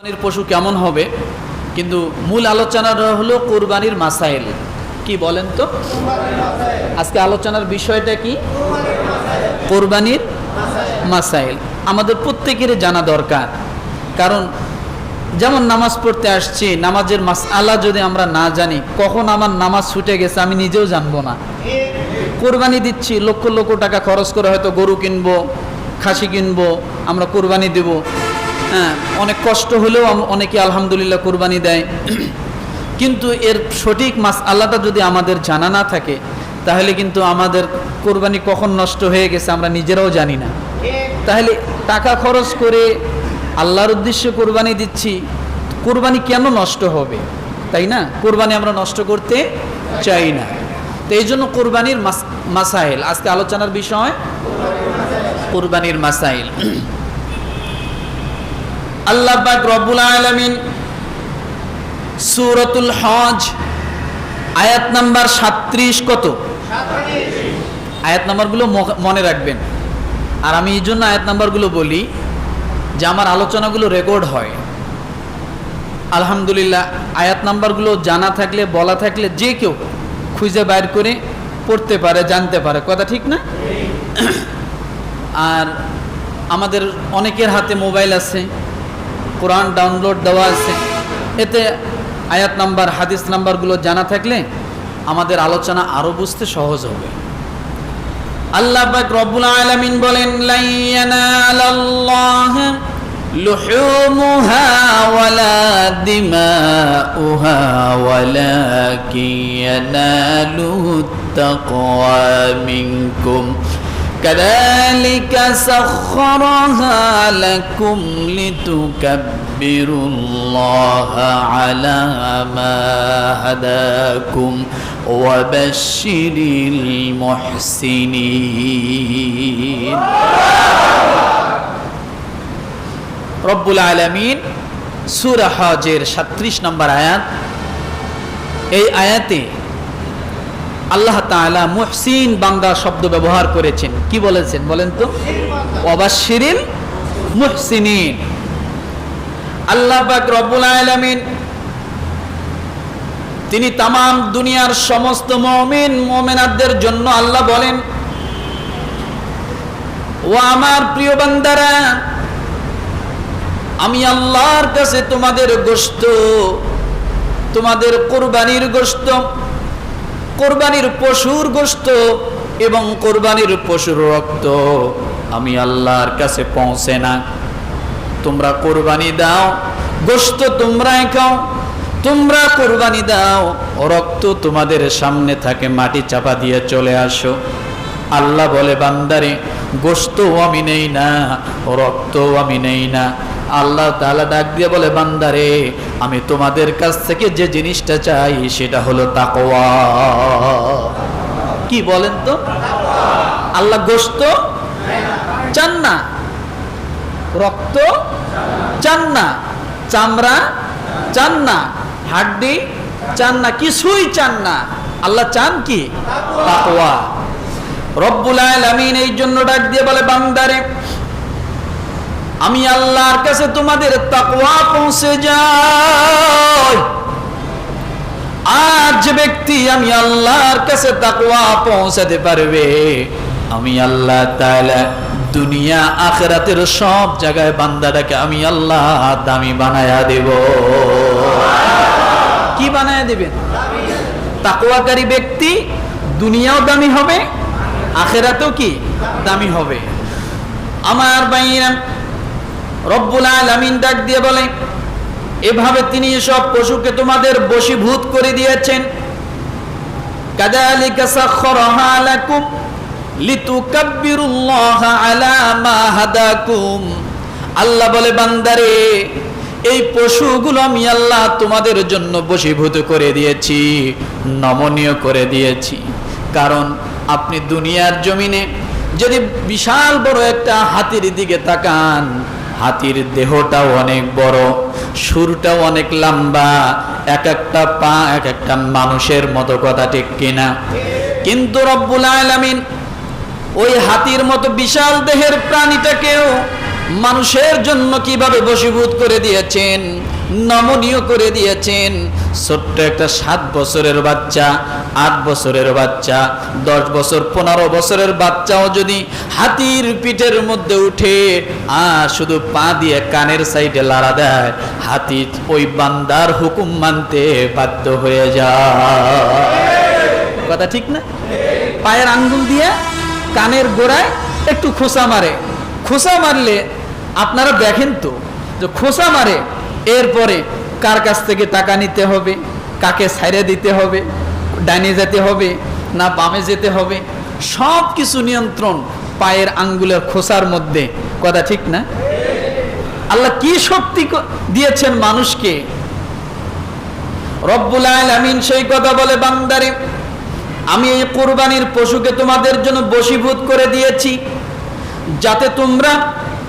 কুরবানির পশু কেমন হবে, কিন্তু মূল আলোচনাটা হলো কুরবানির মাসাইল। কি বলেন তো, আজকে আলোচনার বিষয়টা কি? কুরবানির মাসাইল আমাদের প্রত্যেকেরই জানা দরকার। কারণ যেমন নামাজ পড়তে আসছি, নামাজের মাসআলা যদি আমরা না জানি, কখন আমার নামাজ ছুটে গেছে আমি নিজেও জানবো না। কুরবানি দিচ্ছি, লক্ষ লক্ষ টাকা খরচ করে হয়তো গরু কিনবো, খাসি কিনবো, আমরা কুরবানি দেব। হ্যাঁ, অনেক কষ্ট হলেও অনেকে আলহামদুলিল্লাহ কুরবানি দেয়, কিন্তু এর সঠিক মাসআলাটা যদি আমাদের জানা না থাকে, তাহলে কিন্তু আমাদের কুরবানি কখন নষ্ট হয়ে গেছে আমরা নিজেরাও জানি না। তাহলে টাকা খরচ করে আল্লাহর উদ্দেশ্যে কুরবানি দিচ্ছি, কুরবানি কেন নষ্ট হবে? তাই না? কুরবানি আমরা নষ্ট করতে চাই না। তো এই জন্য কুরবানির মাসাইল আজকে আলোচনার বিষয়, কুরবানির মাসাইল। আল্লাহ পাক রব্বুল আলামিন সূরাতুল হজ আয়াত নাম্বার 37 কত? 37। আয়াত নাম্বারগুলো মনে রাখবেন। আর আমি এই জন্য আয়াত নাম্বারগুলো বলি যে আমার আলোচনাগুলো রেকর্ড হয়। আলহামদুলিল্লাহ আয়াত নাম্বারগুলো জানা থাকলে, বলা থাকলে যে কেউ খুঁজে বাইর করে পড়তে পারে, জানতে পারে। কথা ঠিক না? আর আমাদের অনেকের হাতে মোবাইল আছে, কোরআন ডাউনলোড দেওয়া আছে, এতে আয়াত নাম্বার, হাদিস নাম্বারগুলো জানা থাকলে আমাদের আলোচনা আরো বুঝতে সহজ হবে। আল্লাহ পাক রব্বুল আলামিন বলেন, লা ইয়ানালাল্লাহ লুহুমুহা ওয়ালা দিমাউহা ওয়ালাকিন ইয়ানালুহুত তাকওয়া মিনকুম কাযালিকা সাখখারাহা লাকুম লিতুকাব্বিরুল্লাহা আলা মা হাদাকুম ওয়া বাশশিরিল মুহসিনিন। রব্বুল আলামিন সূরা হজের 37 নম্বর আয়াত, এই আয়াতে আল্লাহ তাআলা মুহসিন বান্দা শব্দ ব্যবহার করেছেন। কি বলেছেন বলেন তো? ওয়াবাশশিরিল মুহসিনিন। আল্লাহ পাক রব্বুল আলামিন তিনি তামাম দুনিয়ার সমস্ত মুমিন মুমিনাতদের জন্য আল্লাহ বলেন, ও আমার প্রিয় বান্দারা, আমি আল্লাহর কাছে তোমাদের গোশত, তোমাদের কুরবানির গোশত, কুরবানির পশুর গোশত এবং কুরবানির পশুর রক্ত আমি আল্লাহর কাছে পৌঁছে না। তোমরা কুরবানি দাও, গোশত তোমরা খাও, তোমরা কুরবানি দাও, রক্ত তোমাদের সামনে থাকে, মাটি চাপা দিয়ে চলে আসো। আল্লাহ বলে, বান্দারে গোশত আমি নেই না, রক্ত আমি নেই না। আল্লাহ তাআলা ডাক দিয়ে বলে, বান্দারে আমি তোমাদের কাছ থেকে যে জিনিসটা চাই সেটা হলো তাকওয়া। কি বলেন তো? আল্লাহ গোশত চান না, রক্ত চান না, চামড়া চান না, হাড্ডি চান না, কিছুই চান না। আল্লাহ চান কি? তাকওয়া। রব্বুল আলামিন এই জন্য ডাক দিয়ে বলে, বান্দারে আমি আল্লাহর কাছে তোমাদের তাকওয়া পৌঁছে যাই। আর যে ব্যক্তি আমি আল্লাহর কাছে তাকওয়া পৌঁছাতে পারবে, আমি আল্লাহ তাআলা দুনিয়া আখিরাতের সব জায়গায় বান্দাটাকে আমি আল্লাহ দামি বানায়া দেব। কি বানায়া দিবেন? তাকওয়াকারী ব্যক্তি দুনিয়াও দামি হবে, আখিরাতেও কি দামি হবে। আমার ভাইরা, রব্বুল আলামিন ডাক দিয়ে বলে, এভাবে তিনি সব পশুকে তোমাদের বশীভূত করে দিয়েছেন। কাযালিকা সাখখারাহা লাকুম লিতুকাব্বিরুল্লাহা আলা মা হাদাকুম। আল্লাহ বলে, বান্দারে এই পশুগুলো আমি আল্লাহ তোমাদের জন্য বশীভূত করে দিয়েছি, নমনীয় করে দিয়েছি। কারণ আপনি দুনিয়ার জমিনে যদি বিশাল বড় একটা হাতির দিকে তাকান, হাতির দেহটাও অনেক বড়, সুরটাও অনেক লম্বা, এক একটা পা এক একটা মানুষের মতো। কথা ঠিক কিনা? কিন্তু রব্বুল আলামিন ওই হাতির মতো বিশাল দেহের প্রাণীটাকেও মানুষের জন্য কিভাবে বশীভূত করে দিয়েছেন, নমনীয় করে দিয়েছেন। ছোট্ট একটা 7 বছরের বাচ্চা, 8 বছরের বাচ্চা, 10 বছর 15 বছরের বাচ্চাও যদি হাতির পিঠের মধ্যে উঠে আর শুধু পা দিয়ে কানের সাইডে লাড়া দেয়, হাতি ওই বান্দার হুকুম মানতে বাধ্য হয়ে যায়। কথা ঠিক না? পায়ের আঙ্গুল দিয়ে কানের গোড়ায় একটু খোঁচা মারে, খোঁচা মারলে আপনারা দেখেন তো যে খোঁচা মারে, এরপরে কার কাছ থেকে টাকা নিতে হবে, কাকে ছাইড়ে দিতে হবে, ডাইনে যেতে হবে না বামে যেতে হবে, সব কিছু নিয়ন্ত্রণ পায়ের আঙ্গুলের খোঁচার মধ্যে। কথা ঠিক না? আল্লাহ কি শক্তি দিয়েছেন মানুষকে। রব্বুল আলামিন সেই কথা বলে, বান্দারে আমি এই কুরবানির পশুকে তোমাদের জন্য বশীভূত করে দিয়েছি যাতে তোমরা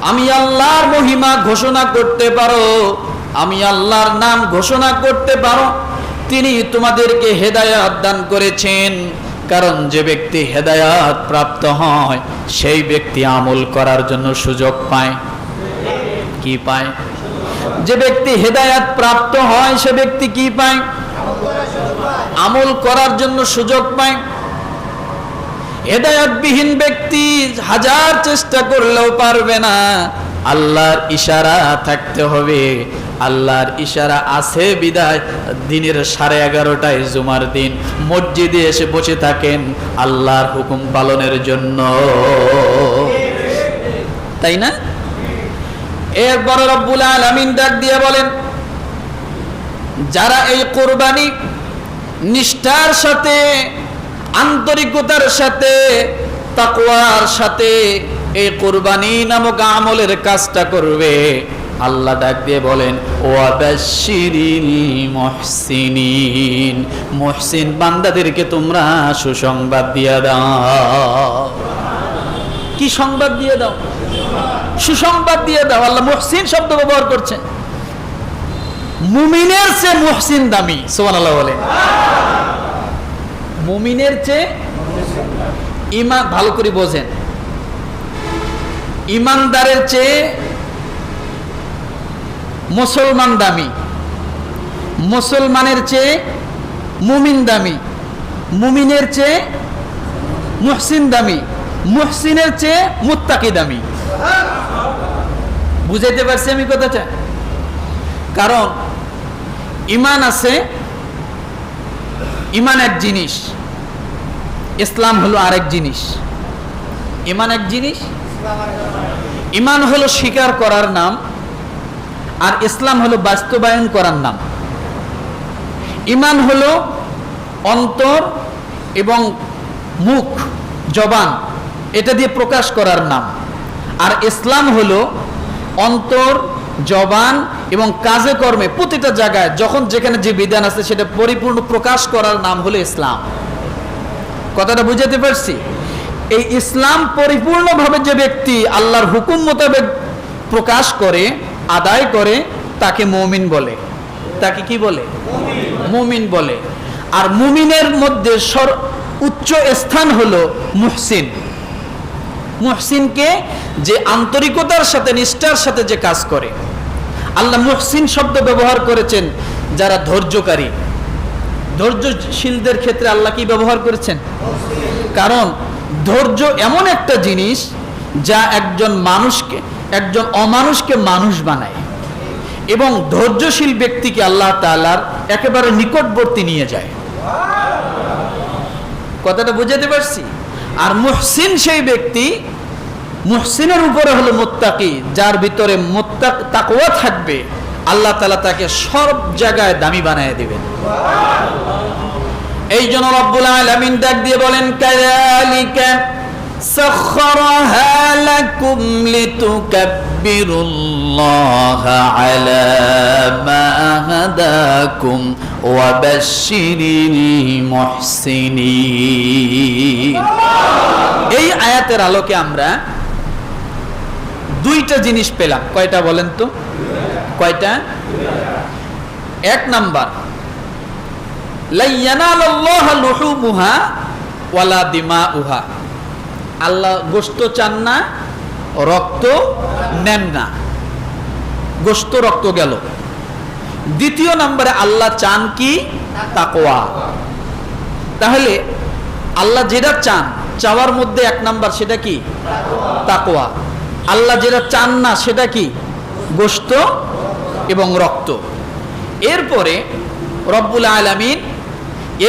আমি আল্লাহর মহিমা ঘোষণা করতে পারো, আমি আল্লাহর নাম ঘোষণা করতে পারো। তিনি তোমাদেরকে হেদায়েত দান করেছেন, কারণ যে ব্যক্তি হেদায়েত প্রাপ্ত হয় সেই ব্যক্তি আমল করার জন্য সুযোগ পায়। কি পায়? যে ব্যক্তি হেদায়েত প্রাপ্ত হয় সে ব্যক্তি কি পায়? আমল করার জন্য সুযোগ পায়। হেদায়েতবিহীন ব্যক্তি হাজার চেষ্টা করলেও পারবে না। আল্লাহর ইশারা থাকতে হবে। আল্লাহর ইশারা আছে বিদায় দিনের 11:30টায় জুমার দিন মসজিদে এসে বসে থাকেন আল্লাহর হুকুম পালনের জন্য, তাই না? এরপর রব্বুল আলামিন ডাক দিয়ে বলেন, যারা এই কুরবানি নিষ্ঠার সাথে, আন্তরিকতার সাথে, তাকওয়ার সাথে এই কুরবানি নামক আমলের কাজটা করবে, আল্লাহ ডাক দিয়ে বলেন ওয়াবাশশিরিল মুহসিনিন, মুহসিন বান্দাদেরকে তোমরা সুসংবাদ দিয়ে দাও। কি সংবাদ দিয়ে দাও? সুসংবাদ দিয়ে দাও। আল্লাহ মুহসিন শব্দ ব্যবহার করছেন। মুমিনের চেয়ে মুহসিন দামি। সুবহানাল্লাহ বলেন। মুমিনের চেয়ে ঈমান, ভালো করে বোঝেন, ঈমানদারের চেয়ে মুসলমান দামি, মুসলমানের চেয়ে মুমিন দামি, মুমিনের চেয়ে মুহসিন দামি, মুহসিনের চেয়ে মুত্তাকি দামি। বুঝাইতে পারছি আমি কথাটা? কারণ ঈমান আছে, ঈমান এক জিনিস, ইসলাম হলো আরেক জিনিস। ঈমান এক জিনিস, ঈমান হলো স্বীকার করার নাম, আর ইসলাম হলো বাস্তবায়ন করার নাম। ঈমান হলো অন্তর এবং মুখ, জবান, এটা দিয়ে প্রকাশ করার নাম। আর ইসলাম হলো অন্তর, জবান এবং কাজে কর্মে, প্রতিটা জায়গায় যখন যেখানে যে বিধান আছে সেটা পরিপূর্ণ প্রকাশ করার নাম হলো ইসলাম। কথাটা বুঝাতে পারছি? এই ইসলাম পরিপূর্ণভাবে যে ব্যক্তি আল্লাহর হুকুম মোতাবেক প্রকাশ করে, আদায় করে, তাকে মুমিন বলে। তাকে কি বলে? মুমিন বলে। আর মুমিনের মধ্যে উচ্চ স্থান হলো মুহসিন। মুহসিনকে যে আন্তরিকতার সাথে, নিষ্ঠার সাথে যে কাজ করে। আল্লাহ মুহসিন শব্দ ব্যবহার করেছেন যারা ধৈর্যকারী, ধৈর্যশীলদের ক্ষেত্রে আল্লাহ কি ব্যবহার করেছেন? কারণ ধৈর্য এমন একটা জিনিস যা একজন মানুষকে, একজন অমানুষকে মানুষ বানায় এবং ধৈর্যশীল ব্যক্তিকে আল্লাহ তাআলার একেবারে নিকটবর্তী নিয়ে যায়। কথাটা বুঝাতে পারছি? আর মুহসিন সেই ব্যক্তি, মুহসিনের উপরে হলো মুত্তাকি, যার ভিতরে তাকওয়া থাকবে, আল্লাহ তাআলা তাকে সব জায়গায় দামি বানায় দিবেন। এই জন্য রব্বুল আলামিন ডাক দিয়ে বলেন, কাযালিকা সাখখারাহা লাকুম লিতুকাব্বিরুল্লাহা আলা মা হাদাকুম ওয়া বাশশিরিল মুহসিনিন। এই আয়াতের আলোকে আমরা দুইটা জিনিস পেলাম। কয়টা বলেন তো? কয়টা? এক নাম্বার, লা ইয়ানালাল্লাহু লুহুমুহা ওয়ালা দিমাউহা। আল্লাহ গোশত চান না, রক্ত নেন না, গোশত রক্ত গেল। দ্বিতীয় নম্বরে আল্লাহ চান কি? তাকওয়া। তাহলে আল্লাহ যেটা চান, চাওয়ার মধ্যে এক নাম্বার সেটা কি? তাকওয়া। আল্লাহ যেটা চান না সেটা কি? গোশত এবং রক্ত। এরপরে রব্বুল আলামিন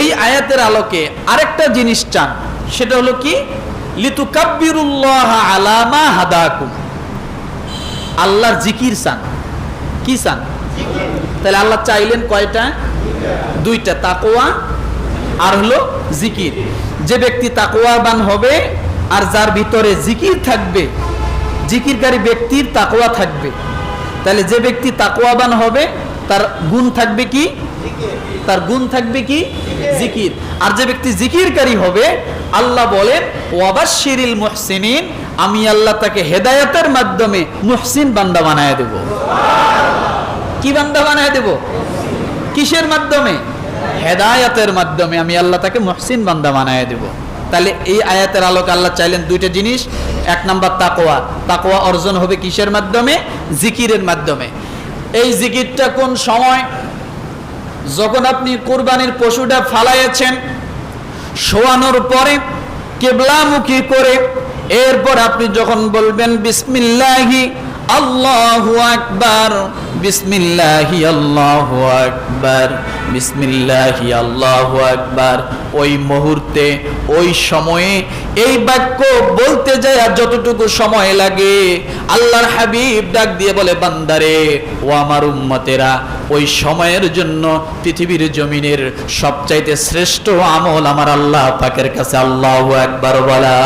এই আয়াতের আলোকে আরেকটা জিনিস চান, সেটা হলো কি? লিতুকাব্বিরুল্লাহ আলা মা হাদাকুম। আল্লাহর জিকির চান। কি চান? তাহলে আল্লাহ চাইলেন কয়টা? দুইটা, তাকওয়া আর হলো জিকির। যে ব্যক্তি তাকওয়াবান হবে আর যার ভিতরে জিকির থাকবে, জিকিরকারী ব্যক্তির তাকওয়া থাকবে, তাহলে যে ব্যক্তি তাকওয়াবান হবে তার গুণ থাকবে কি? তার গুণ থাকবে কি? জিকির। আর যে ব্যক্তি জিকিরকারী হবে, আল্লাহ বলেন ওয়াবাশশিরিল মুহসিনিন, আমি আল্লাহ তাকে হেদায়েতের মাধ্যমে মুহসিন বান্দা বানায় দেব। কি বান্দা বানায় দেব? কিসের মাধ্যমে? হেদায়েতের মাধ্যমে আমি আল্লাহ তাকে মুহসিন বান্দা বানায় দেব। তাহলে এই আয়াতের আলোকে আল্লাহ চাইলেন দুইটা জিনিস। এক নাম্বার তাকওয়া। তাকওয়া অর্জন হবে কিসের মাধ্যমে? জিকিরের মাধ্যমে। এই জিকিরটা কোন সময়? যখন আপনি কুরবানির পশুটা ফালাইয়েছেন, শোয়ানোর পরে কিবলামুখী করে, এরপর আপনি যখন বলবেন বিসমিল্লাহি আল্লাহু আকবার, বিসমিল্লাহি আল্লাহু আকবার, বিসমিল্লাহি আল্লাহু আকবার, ওই মুহূর্তে ওই সময়ে এই বাক্য বলতে যায় আর যতটুকু সময় লাগে, আল্লাহর হাবিব ডাক দিয়ে বলে বান্দারে ও আমার উম্মতেরা, ওই সময়ের জন্য পৃথিবীর জমিনের সবচাইতে শ্রেষ্ঠ আমল আমার আল্লাহ পাকের কাছে আল্লাহু আকবার বলা।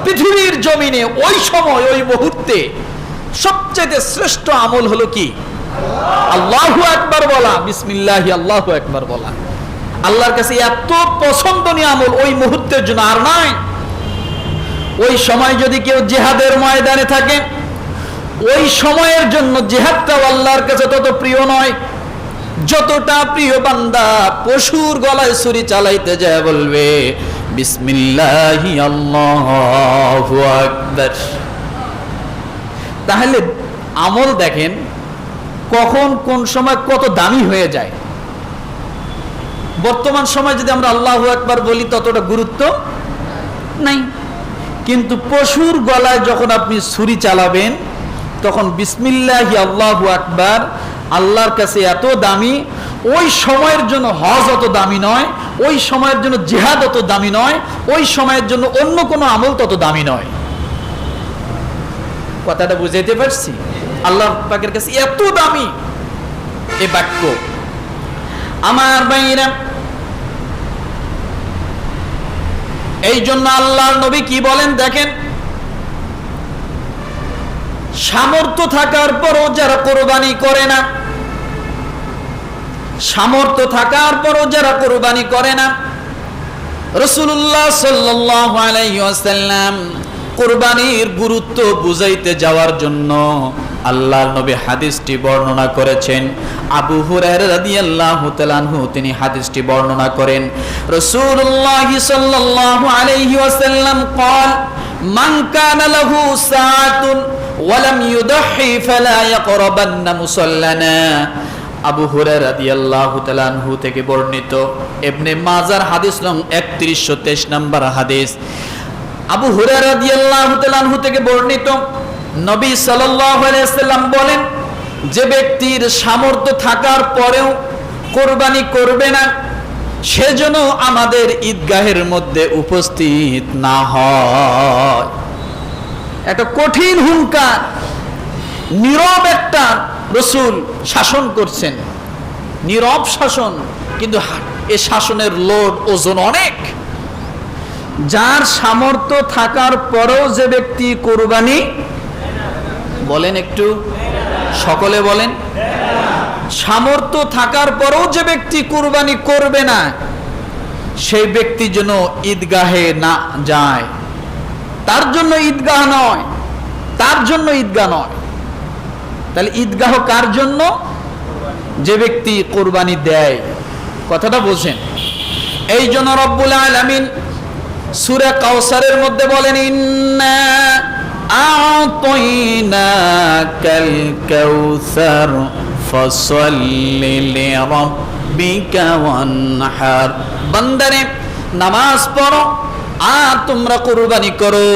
পৃথিবীর জমিনে ওই সময় ওই মুহূর্তে সবচেয়ে শ্রেষ্ঠ আমল হলো কি? আল্লাহু আকবার বলা, বিসমিল্লাহি আল্লাহু আকবার বলা। আল্লাহর কাছে এত পছন্দনীয় আমল ওই মুহূর্তের জন্য আর নাই। ওই সময় যদি কেউ জিহাদের ময়দানে থাকে, ওই সময়ের জন্য জিহাদটাও আল্লাহর কাছে তত প্রিয় নয় যতটা প্রিয় বান্দা পশুর গলায় ছুরি চালাইতে যায় বলবে বিসমিল্লাহি আল্লাহু আকবার। তাহলে আমল দেখেন কখন কোন সময় কত দামি হয়ে যায়। বর্তমান সময় যদি আমরা আল্লাহু আকবার বলি ততটা গুরুত্ব নাই, কিন্তু পশুর গলায় যখন আপনি ছুরি চালাবেন তখন বিসমিল্লাহি আল্লাহু আকবার আল্লাহর কাছে এত দামি। ওই সময়ের জন্য হজ অত দামি নয়, ওই সময়ের জন্য জিহাদ অত দামি নয়, ওই সময়ের জন্য অন্য কোনো আমল তত দামি নয়। কথাটা বুঝাইতে পারছি? আল্লাহ পাকের কাছে এত দামি এই বাক্য। আমার ভাইরা, এই জন্য আল্লাহর নবী কি বলেন দেখেন, সামর্থ্য থাকার পরও যারা কোরবানি করে না, সামর্থ্য থাকার পরও যারা কোরবানি করে না, রাসূলুল্লাহ সাল্লাল্লাহু আলাইহি ওয়াসাল্লাম কোরবানির গুরুত্ব বুঝাইতে যাওয়ার জন্য আল্লাহর নবী হাদিসটি বর্ণনা করেছেন। আবু হুরায়রা রাদিয়াল্লাহু তাআলা আনহু তিনি হাদিসটি বর্ণনা করেন, রাসূলুল্লাহ সাল্লাল্লাহু আলাইহি ওয়াসাল্লাম قال من كان له ساعة ولم يضحي فلا يقربن مصلنا। আবু হুরায়রা রাদিয়াল্লাহু তাআলা আনহু থেকে বর্ণিত, ইবনে মাজার হাদিস নং 3123 নম্বর হাদিস। আবু হুরায়রা রাদিয়াল্লাহু তাআলা আনহু থেকে বর্ণিত, নবী সাল্লাল্লাহু আলাইহি ওয়াসাল্লাম বলেন, যে ব্যক্তির সামর্থ্য থাকার পরেও কোরবানি করবে না সেজন্য আমাদের ঈদগাহের মধ্যে উপস্থিত না হয়। একটা কঠিন হুঙ্কার, নীরব একটা রাসূল শাসন করছেন, নীরব শাসন, কিন্তু এই শাসনের লোড ওজন অনেক। যার সামর্থ্য থাকার পরেও যে ব্যক্তি কোরবানি, বলেন একটু সকলে বলেন, সামর্থ্য থাকার পরেও যে ব্যক্তি কোরবানি করবে না সেই ব্যক্তি যেন ঈদগাহে না যায়। তার জন্য ঈদগাহ নয়, তার জন্য ঈদগাহ নয়। তাহলে ঈদগাহ কার জন্য? যে ব্যক্তি কোরবানি দেয়। কথাটা বোঝেন? এই জন্য রব্বুল আলামিন সূরা কাউসারের মধ্যে বলেন ইন্না আ'তাইনাকাল কাউসার ফাসাল্লি লিরাব্বিকা ওয়ানহার। বান্দারে নামাজ পড়ো আর তোমরা কুরবানি করো।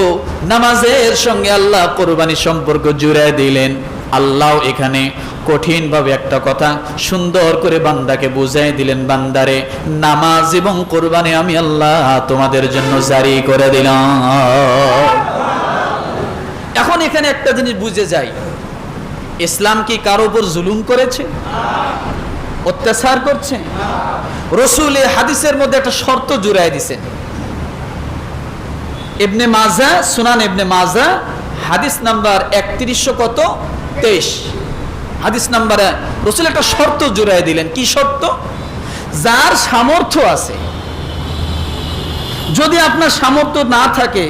নামাজের সঙ্গে আল্লাহ কুরবানি সম্পর্ক জুড়ে দিলেন। আল্লাহ এখানে কঠিনভাবে একটা কথা সুন্দর করে বান্দাকে বুঝাই দিলেন, বান্দারে নামাজ এবং কুরবানি আমি আল্লাহ তোমাদের জন্য জারি করে দিলাম। এখন এখানে একটা জিনিস বুঝে যাই, ইসলাম কি কারো উপর জুলুম করেছে, অত্যাচার করছে? রাসূল এই হাদিসের মধ্যে একটা শর্ত জুড়াই দিয়েছেন। ইবনে মাজা, সুনান ইবনে মাজা হাদিস নাম্বার 3123 হাদিস নাম্বারে রাসূল একটা শর্ত জুড়াই দিলেন। কি শর্ত? যার সামর্থ্য আছে, যদি আপনার সামর্থ্য না থাকে,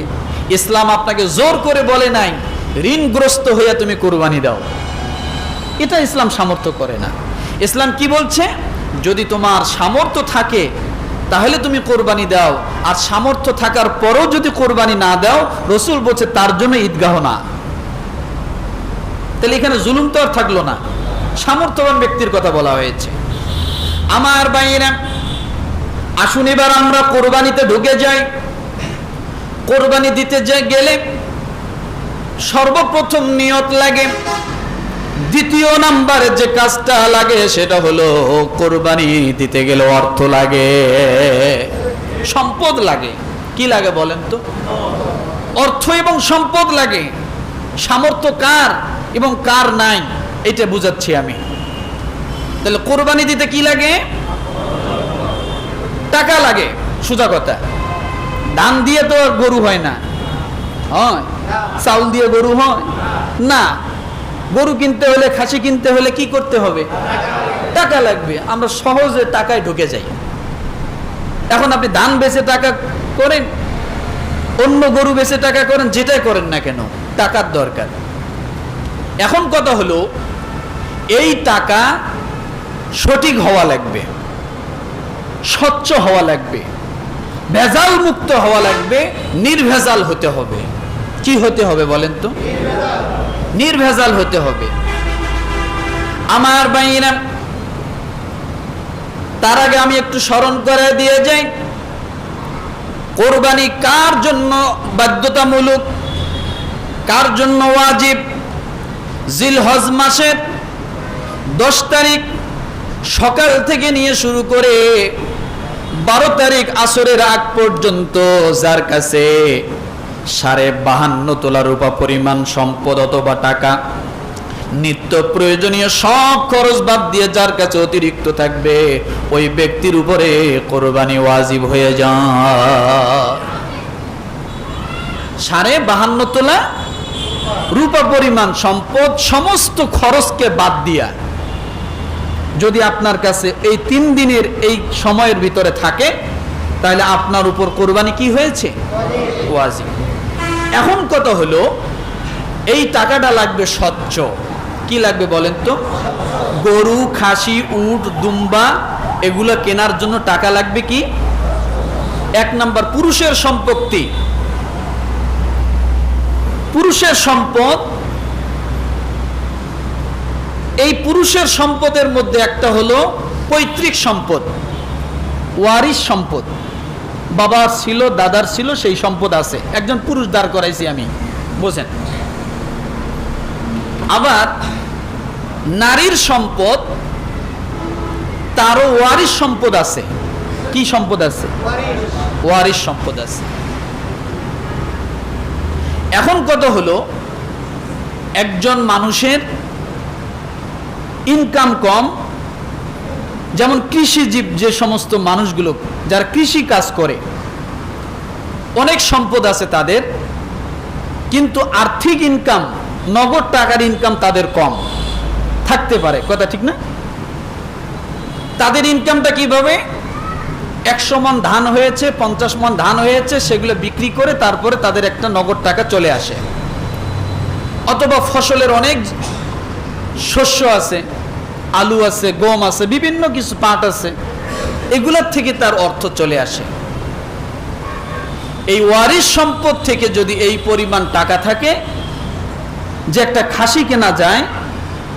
ইসলাম আপনাকে জোর করে বলে নাই ঋণগ্রস্ত হইয়া তুমি কুরবানি দাও, এটা ইসলাম সামর্থ্য করে না। ইসলাম কি বলছে? যদি তোমার সামর্থ্য থাকে তাহলে তুমি কোরবানি দাও, আর সামর্থ্য থাকার পরও যদি কোরবানি না দাও, রাসূল বলছে তার জন্য ঈদগাহ না। তাহলে এখানে জুলুম তো আর থাকলো না, সামর্থ্যবান ব্যক্তির কথা বলা হয়েছে। আমার ভাইয়েরা, আসুন এবার আমরা কোরবানিতে ঢুকে যাই। কোরবানি দিতে গেলে সর্বপ্রথম নিয়ত লাগে, দ্বিতীয় নাম্বারে যে কাজটা লাগে সেটা হলো কোরবানি দিতে গেলে অর্থ লাগে, সম্পদ লাগে। কি লাগে বলেন তো? অর্থ এবং সম্পদ লাগে। সামর্থ্য কার এবং কার নাই এটা বুঝাচ্ছি আমি। তাহলে কোরবানি দিতে কি লাগে? টাকা লাগে, সোজা কথা। ধান দিয়ে তো আর গরু হয় না, হয়? চাউল দিয়ে গরু হয় না। গরু কিনতে হলে, খাসি কিনতে হলে কি করতে হবে? টাকা লাগবে। আমরা সহজে টাকায় ঢুকে যাই। এখন আপনি ধান বেচে টাকা করেন, অন্য গরু বেচে টাকা করেন, যেটাই করেন না কেন, টাকার দরকার। এখন কথা হলো, এই টাকা সঠিক হওয়া লাগবে, স্বচ্ছ হওয়া লাগবে, ভেজাল মুক্ত হওয়া লাগবে, নির্ভেজাল হতে হবে। কি হতে হবে বলেন তো? নির্ভেজাল হতে হবে। আমার ভাইরা, তার আগে আমি একটু স্মরণ করে দিয়ে যাই, কোরবানি কার জন্য বাধ্যতামূলক, কার জন্য ওয়াজিব? জিলহজ মাসের 10 তারিখ সকাল থেকে নিয়ে শুরু করে 12 তারিখ আসরের আগ পর্যন্ত যার কাছে 52.5 তোলা রূপা পরিমাণ সম্পদ অথবা টাকা, নিত্য প্রয়োজনীয় সব খরচ বাদ দিয়ে যার কাছে অতিরিক্ত থাকবে, ওই ব্যক্তির উপরে কোরবানি ওয়াজিব হয়ে যায়। 52.5 তোলা রূপা পরিমাণ সম্পদ সমস্ত খরচকে বাদ দিয়া যদি আপনার কাছে এই 3 দিনের এই সময়ের ভিতরে থাকে, তাহলে আপনার উপর কোরবানি কি হয়েছে? ওয়াজিব। এখন কথা হলো, এই টাকাটা লাগবে স্বচ্ছ। কি লাগবে বলেন তো? গরু, খাসি, উট, দুম্বা এগুলো কেনার জন্য টাকা লাগবে কি? 1 নাম্বার পুরুষের সম্পত্তি, পুরুষের সম্পদ। এই পুরুষের সম্পদের মধ্যে একটা হলো পৈতৃক সম্পদ, ওয়ারিশ সম্পদ। বাবার ছিল, দাদার ছিল, সেই সম্পদ আছে, একজন পুরুষ দাঁড় করাইছি আমি, বোঝেন। আবার নারীর সম্পদ, তারও ওয়ারিশ সম্পদ আছে। কি সম্পদ আছে? ওয়ারিশ সম্পদ আছে। এখন কথা হলো, একজন মানুষের ইনকাম কম, যেমন কৃষিজীব যে সমস্ত মানুষগুলো যারা কৃষি কাজ করে, অনেক সম্পদ আছে তাদের, কিন্তু আর্থিক ইনকাম, নগদ টাকার ইনকাম তাদের কম থাকতে পারে, কথা ঠিক না? তাদের ইনকামটা কিভাবে? 100 মণ ধান হয়েছে, 50 মণ ধান হয়েছে, সেগুলো বিক্রি করে তারপরে তাদের একটা নগদ টাকা চলে আসে। অথবা ফসলের অনেক শস্য আছে, আলু আছে, গম আছে, বিভিন্ন কিছু পাট আছে, এগুলোর থেকে তার অর্থ চলে আসে। এই ওয়ারিশ সম্পদ থেকে যদি এই পরিমাণ টাকা থাকে যে একটা খাসি কেনা যায়,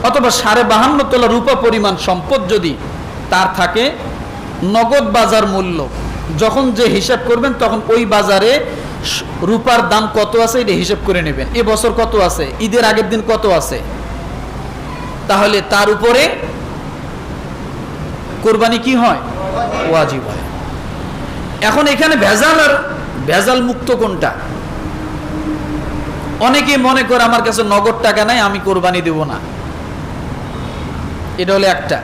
অথবা 52.5 তোলা রূপা পরিমাণ সম্পদ যদি তার থাকে, নগদ বাজার মূল্য যখন যে হিসাব করবেন তখন ওই বাজারে রূপার দাম কত আছে এটা হিসাব করে নেবেন, এবছর কত আছে, ঈদের আগের দিন কত আছে, তাহলে তার উপরে কোরবানি কি হয়? ওয়াজিব হয়। এখন এখানে ভেজাল আর ভেজাল মুক্ত কোনটা? অনেকে মনে করে আমার কাছে নগদ টাকা নাই, আমি কোরবানি দেব না, এটা হলো একটা।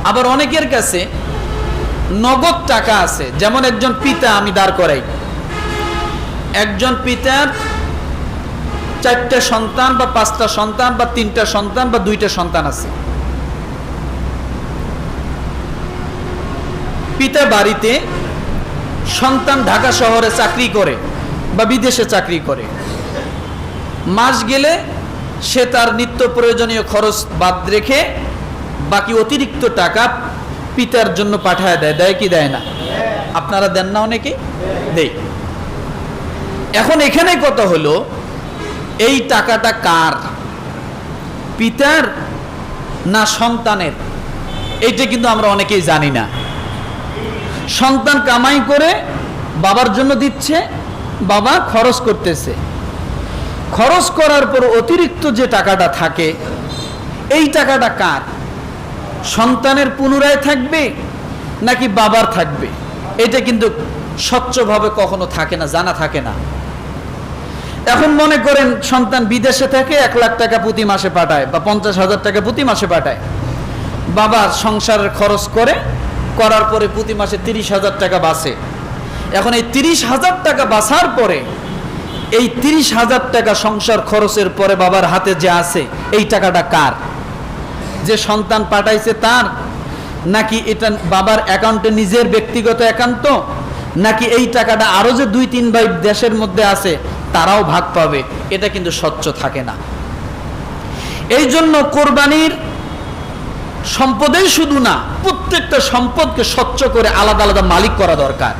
আবার অনেকের কাছে নগদ টাকা আছে, যেমন একজন পিতা, আমি দাঁড় করাই, একজন পিতার 4টা সন্তান বা 5টা সন্তান বা 3টা সন্তান বা 2টা সন্তান আছে। পিতা বাড়িতে, সন্তান ঢাকা শহরে চাকরি করে বা বিদেশে চাকরি করে, মাস গেলে সে তার নিত্য প্রয়োজনীয় খরচ বাদ রেখে বাকি অতিরিক্ত টাকা পিতার জন্য পাঠায় দেয়, দেয় কি দেয় না? আপনারা দেন না? অনেকেই দেয়। এখন এখানে কথা হলো, এই টাকাটা কার, পিতার না সন্তানের? এইটা কিন্তু আমরা অনেকেই জানি না। সন্তান কামাই করে বাবার জন্য দিচ্ছে, বাবা খরচ করতেছে, খরচ করার পর অতিরিক্ত যে টাকাটা থাকে এই টাকাটা কার? সন্তানের পুনরায় থাকবে নাকি বাবার থাকবে? এটা কিন্তু স্বচ্ছভাবে কখনো থাকে না, জানা থাকে না। এখন মনে করেন সন্তান বিদেশে থেকে 1 লাখ টাকা প্রতি মাসে পাঠায় বা 50,000 টাকা প্রতি মাসে পাঠায়, বাবার সংসারের খরচ করার পরে প্রতি মাসে 30,000 টাকা বাঁচে। এখন এই 30,000 টাকা বাঁচার পরে এই 30,000 টাকা সংসার খরচের পরে বাবার হাতে যে আছে এই টাকাটা কার? যে সন্তান পাঠাইছে তার, নাকি এটা বাবার অ্যাকাউন্টে নিজের ব্যক্তিগত একান্ত, নাকি এই টাকাটা আরো যে 2-3 ভাই দেশের মধ্যে আছে তারাও ভাগ পাবে? এটা কিন্তু স্বচ্ছ থাকে না। এই জন্য কোরবানির সম্পদেই শুধু না, প্রত্যেকটা সম্পদকে স্বচ্ছ করে আলাদা আলাদা মালিক করা দরকার।